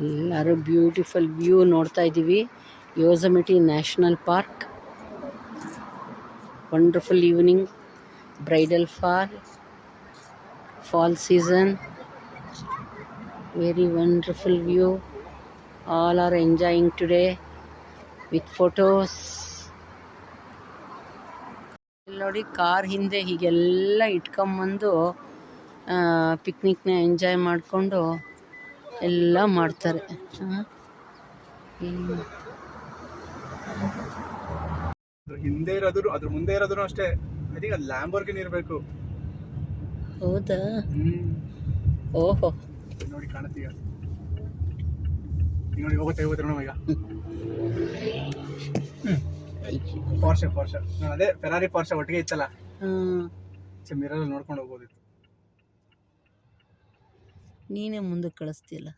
ಎಲ್ಲರೂ beautiful view ನೋಡ್ತಾ ಇದ್ದೀವಿ. Yosemite national park. Wonderful evening, bridal fall season. Very wonderful view. All are enjoying today with photos. ನೋಡಿ, car ಹಿಂದೆ ಹೀಗೆಲ್ಲ ಇಟ್ಕೊಂಬಂದು ಪಿಕ್ನಿಕ್ನ enjoy ಮಾಡಿಕೊಂಡು ಎಲ್ಲ ಮಾಡ್ತಾರೆ. ಹಿಂದೆ ಇರೋದು ಅದ್ರ ಮುಂದೆ ಇರೋದು ಅಷ್ಟೇ. ಐ ಥಿಂಕ್ ಅದು ಲ್ಯಾಂಬೋರ್ಗಿನಿ ಇರಬೇಕು. ಹೌದಾ? ಓಹೋ, ನೋಡಿ ಕಾಣುತ್ತೀಗ. ನೋಡಿ ಹೋಗುತ್ತೆ ನೋಡಮ್ಮ ಈಗ. ಪಾರ್ಷ ಅದೇ ಫೆರಾರಿ ಪಾರ್ಷ ಒಟ್ಟಿಗೆ ಇತ್ತಲ್ಲ, ಮಿರರ್ ನೋಡ್ಕೊಂಡು ಹೋಗ್ಬೋದಿತ್ತು. ನೀನೇ ಮುಂದಕ್ಕೆ ಕಳಿಸ್ತೀಯಲ್ಲ.